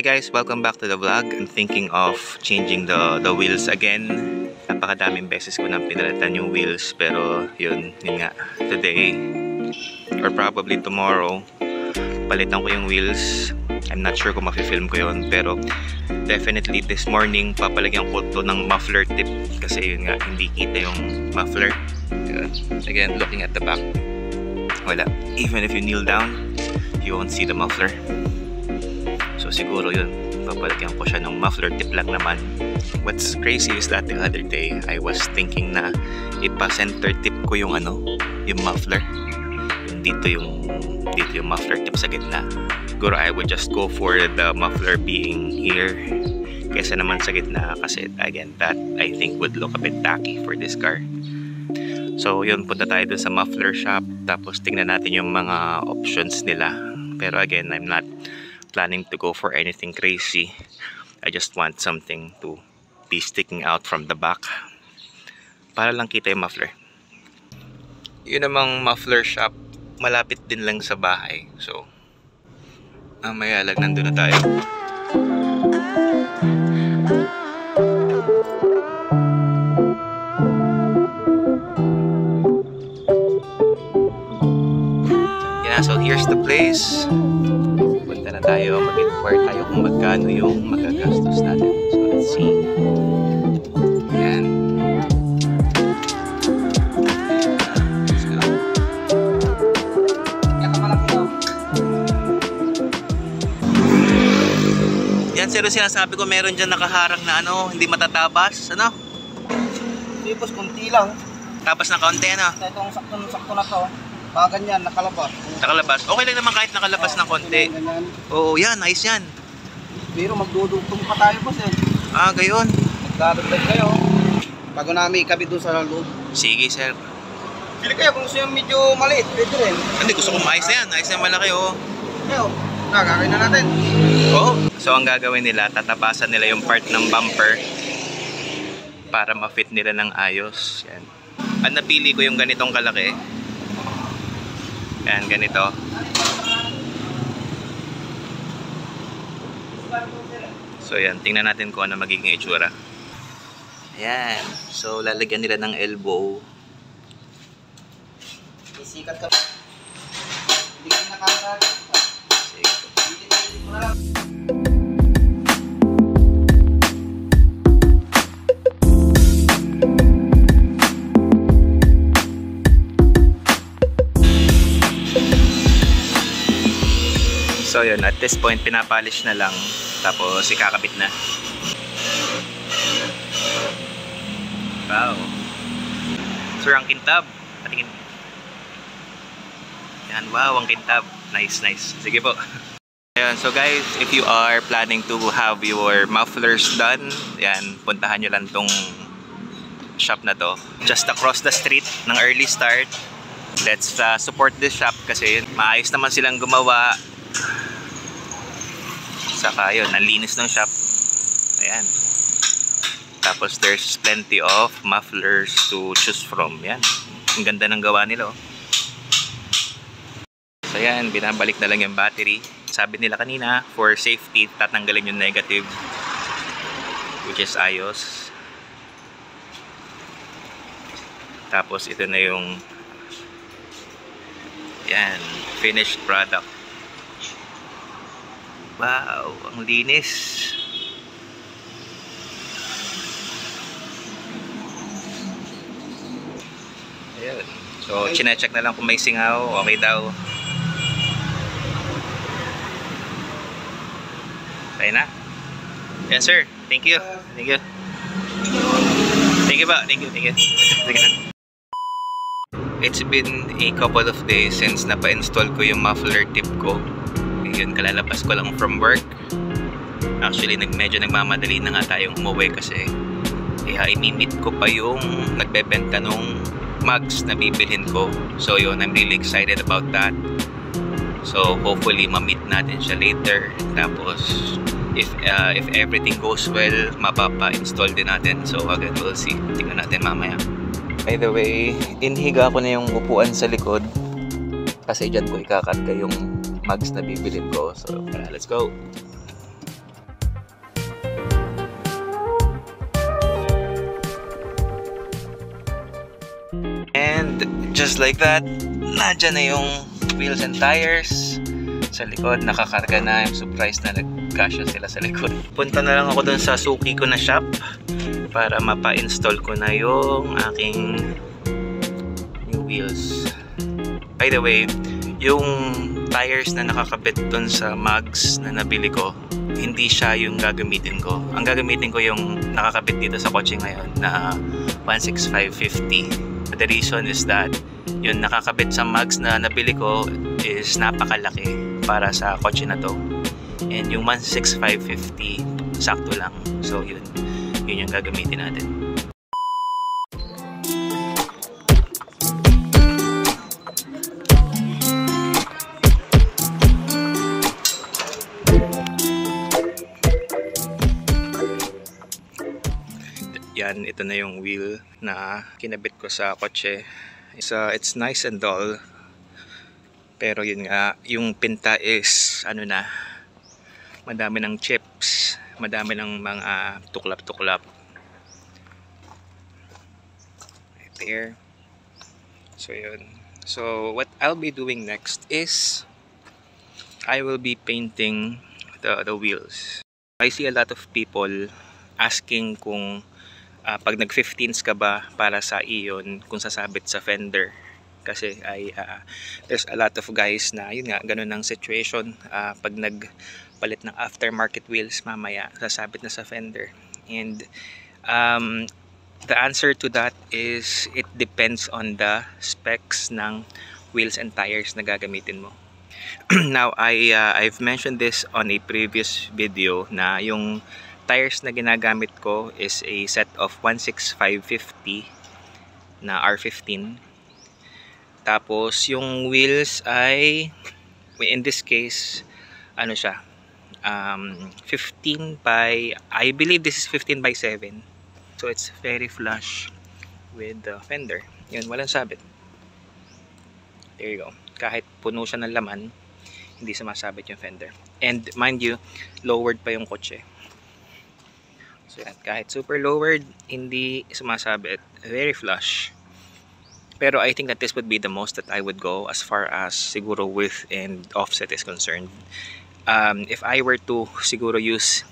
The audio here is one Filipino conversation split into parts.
Hi guys, welcome back to the vlog. I'm thinking of changing the wheels again. Napakadaming beses ko nang pinalitan yung wheels, pero yun nga, today or probably tomorrow palitan ko yung wheels. I'm not sure kung mafe-film ko yun, pero definitely this morning papalagyan ko to ng muffler tip kasi yun nga, hindi kita yung muffler. Yun. Again, looking at the back, wala. Even if you kneel down, you won't see the muffler. So siguro yun, papalagyan ko siya ng muffler tip lang naman. What's crazy is that the other day I was thinking na ipa-center tip ko yung yung muffler. Dito yung muffler tip sa gitna. Siguro I would just go for the muffler being here kaysa naman sa gitna, kasi again, that I think would look a bit tacky for this car. So yun, punta tayo dun sa muffler shop, tapos tingnan natin yung mga options nila. Pero again, I'm not planning to go for anything crazy. I just want something to be sticking out from the back para lang kita yung muffler. Yun namang muffler shop, malapit din lang sa bahay. So mamaya lang nandun na tayo. Yeah, so here's the place. Tayo mag-inquire tayo kung magkano yung magagastos natin. So let's see. Yan. Let's go. Yan, sir, sinasabi ko meron dyan nakaharang na hindi matatabas, Hindi, boss, kunti lang. Tabas na kaunti, Itong sakto na to. Mga ganyan, nakalabas. Nakalabas. Okay lang naman kahit nakalabas ng konti. Oo, yan. Nice yan. Pero magdudugtong pa tayo, boss, eh. Ah, gayon. Magdadagdag kayo. Bago namin ikabit doon sa loob. Sige, sir. Pili kayo kung gusto yung medyo maliit. Pwede rin. Hindi, gusto kong maayos na yan. Ayos na malaki, oh. Kayo, gagawin na natin. Oo. So, ang gagawin nila, tatapasan nila yung part ng bumper para ma-fit nila ng ayos. Yan. At napili ko yung ganitong kalaki. Yan, ganito. So yan, tingnan natin kung ano magiging itsura. Ayan. So lalagyan nila ng elbow. Isikat ka. Hindi ka nakakagad. Sige. So yun, at this point pinapolish na lang, tapos ikakabit na. Wow. Sir, ang kintab. Patingin. Yan, wow, ang kintab. Nice, nice. Sige po. Ayan, so guys, if you are planning to have your mufflers done, yan, puntahan nyo lang tong shop na to. Just across the street ng Early Start. Let's support this shop kasi maayos naman silang gumawa. Saka yun, ang linis ng shop. Ayan. Tapos there's plenty of mufflers to choose from. Yan. Ang ganda ng gawa nila, oh. So yan, binabalik na lang yung battery. Sabi nila kanina, for safety, tatanggalin yung negative, which is ayos. Tapos ito na yung yan, finished product. Wow, ang linis. Ayan. So, chine-check na lang kung may singaw. Okay daw. Okay na? Yes, sir. Thank you. Thank you. Thank you ba? Thank you. Thank you. Sige na. It's been a couple of days since napa-install ko yung muffler tip ko. Yun, kalalabas ko lang from work. Actually, medyo nagmamadali na nga tayong umuwi kasi imimit ko pa yung nagbebenta nung mugs na bibilhin ko. So yun, I'm really excited about that. So hopefully ma-meet natin siya later. Tapos if everything goes well, mapapa-install din natin. So again, we'll see. Tingnan natin mamaya. By the way, inhiga ko na yung upuan sa likod kasi dyan ko ikakarga yung mugs na bibilin ko. So let's go. just like that, nandyan na yung wheels and tires. Sa likod, nakakarga na. I'm surprised na nagkasya sila sa likod. Punta na lang ako dun sa suki ko na shop para mapa-install ko na yung aking new wheels. By the way, yung tires na nakakabit dun sa mugs na nabili ko, hindi siya yung gagamitin ko. Ang gagamitin ko yung nakakabit dito sa kotse ngayon na 16550. The reason is that yung nakakabit sa mugs na nabili ko is napakalaki para sa kotse na to. And yung 16550 sakto lang. So yun yung gagamitin natin. Yan, ito na yung wheel na kinabit ko sa kotse. It's nice and dull. Pero yun nga, yung pinta is ano na, madami ng chips, madami ng mga tuklap-tuklap. Right there. So yun. So what I'll be doing next is I will be painting the wheels. I see a lot of people asking kung pag nag-15s ka ba para sa iyon kung sasabit sa fender. Kasi there's a lot of guys na yun nga, ganun ang situation. Pag nagpalit ng aftermarket wheels, mamaya sasabit na sa fender. And the answer to that is it depends on the specs ng wheels and tires na gagamitin mo. Now I've mentioned this on a previous video na yung tires na ginagamit ko is a set of 16550 na R15. Tapos yung wheels ay, in this case, ano siya, 15 by, I believe this is 15 by 7. So it's very flush with the fender. Yun, walang sabit. There you go. Kahit puno siya ng laman, hindi sumasabit yung fender. And mind you, lowered pa yung kotse. So yan, kahit super lowered, hindi sumasabit. Very flush. Pero I think that this would be the most that I would go as far as siguro width and offset is concerned. If I were to siguro use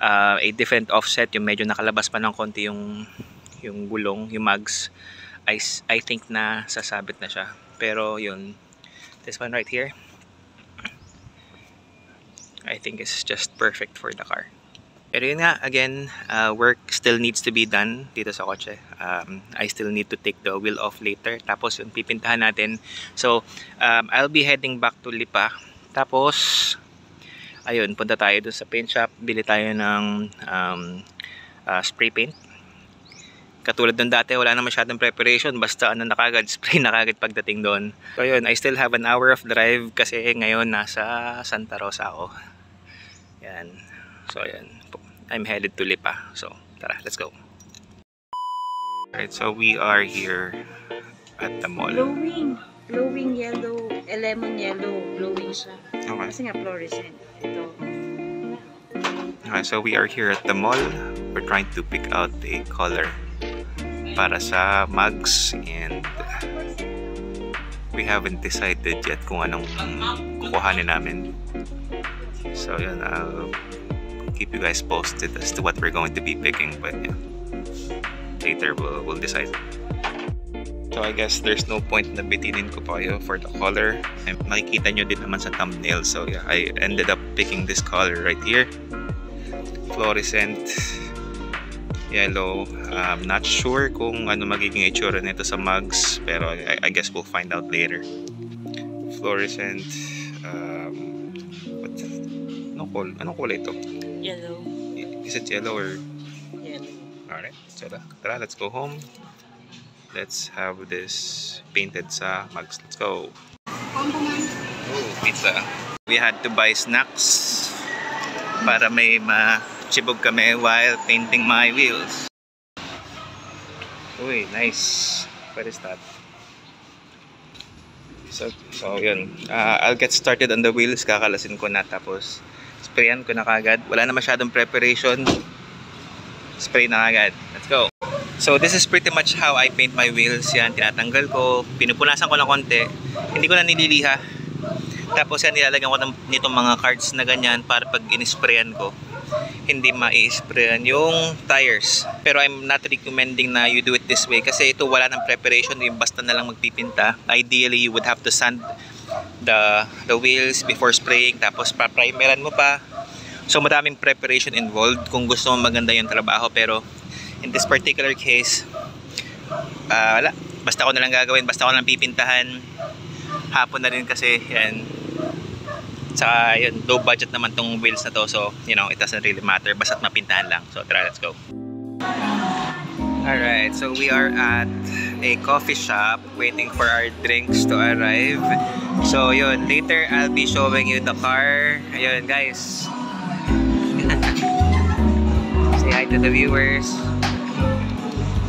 a different offset, yung medyo nakalabas pa ng konti yung gulong, yung mugs, I think na sasabit na siya. Pero yun, this one right here, I think is just perfect for the car. Pero yun nga, again, work still needs to be done dito sa kotse. I still need to take the wheel off later. Tapos yun, pipintahan natin. So, I'll be heading back to Lipa. Tapos, ayun, punta tayo dun sa paint shop. Bili tayo ng spray paint. Katulad nung dati, wala na masyadong preparation. Basta ano na kagad, spray na kagad pagdating doon. So yun, I still have an hour of drive kasi ngayon nasa Santa Rosa ako. Yan. So ayan, I'm headed to Lipa. So tara, let's go. Alright, so we are here at the mall. Glowing yellow, lemon yellow, glowing siya. Okay. Kasi nga fluorescent. Ito. Okay, so we are here at the mall. We're trying to pick out a color para sa mugs and we haven't decided yet kung anong kukuhanin namin. So yun, I'll keep you guys posted as to what we're going to be picking, but yeah, later we'll decide. So I guess there's no point na bitinin ko pa kayo for the color. Makikita nyo din naman sa thumbnail. So yeah, I ended up picking this color right here, fluorescent yellow. I'm not sure kung ano magiging itsura nito sa mugs, pero I guess we'll find out later. Fluorescent anong kulay ito? Yellow. Is it yellow or? Yellow. Alright, so tara, let's go home. Let's have this painted sa mugs. Let's go. Oh, pizza. We had to buy snacks para may machibog kami while painting my wheels. Uy, nice. What is that? So yun. I'll get started on the wheels. Kakalasin ko na, tapos sprayan ko na kagad. Wala na masyadong preparation. Spray na kagad. Let's go. So this is pretty much how I paint my wheels. Yan, tinatanggal ko, pinupunasan ko ng konti, hindi ko na nililiha. Tapos yan, nilalagyan ko nitong mga cards na ganyan para pag in-sprayan ko, hindi ma-i-sprayan yung tires. Pero I'm not recommending na you do it this way kasi ito wala ng preparation, yung basta na lang magpipinta. Ideally, you would have to sand the wheels before spraying, tapos pa-primeran mo pa. So madaming preparation involved kung gusto mo maganda yung trabaho. Pero in this particular case, wala. Basta ko na lang gagawin, basta ko na lang pipintahan. Hapon na rin kasi, yan. Saka yun, low budget naman tong wheels na to. So, you know, it doesn't really matter. Basta't mapintahan lang. So, tara, let's go. Alright, so we are at a coffee shop waiting for our drinks to arrive. So, yun, later I'll be showing you the car. Ayun, guys. Say hi to the viewers.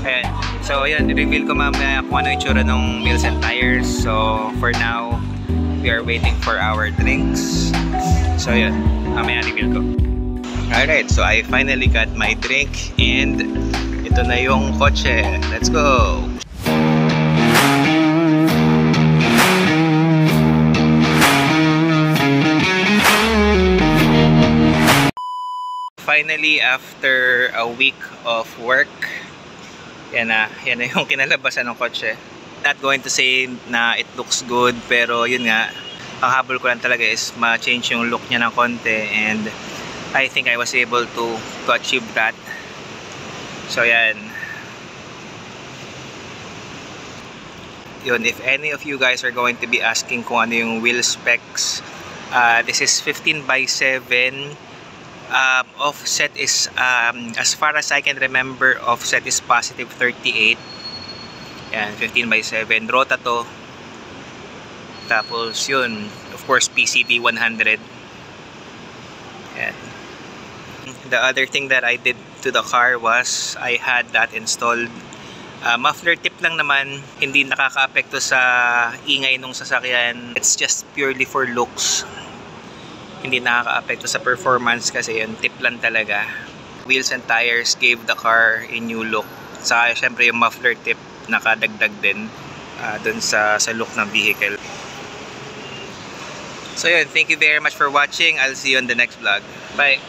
Ayan. So, ayan, reveal ko mamaya kung ano yung itsura ng wheels and tires. So, for now, we are waiting for our drinks. So, ayan, mamaya reveal ko. Alright, so I finally got my drink and ito na yung kotse. Let's go! Finally, after a week of work, yan na yung kinalabasan ng kotse. Not going to say na it looks good, pero yun nga, ang habol ko lang talaga is ma-change yung look niya ng konti, and I think I was able to achieve that. So yan. Yun, if any of you guys are going to be asking kung ano yung wheel specs, this is 15/7. Offset is as far as I can remember, offset is positive 38. Yan, 15/7. Rota to. Tapos yun, of course, PCD 100. Yan. The other thing that I did to the car was I had that installed. Muffler tip lang naman, hindi nakaka-apekto sa ingay nung sasakyan. It's just purely for looks. Hindi nakaka-apekto sa performance kasi yun, tip lang talaga. Wheels and tires gave the car a new look. Saka syempre yung muffler tip nakadagdag din dun sa look ng vehicle. So yun, thank you very much for watching. I'll see you on the next vlog. Bye!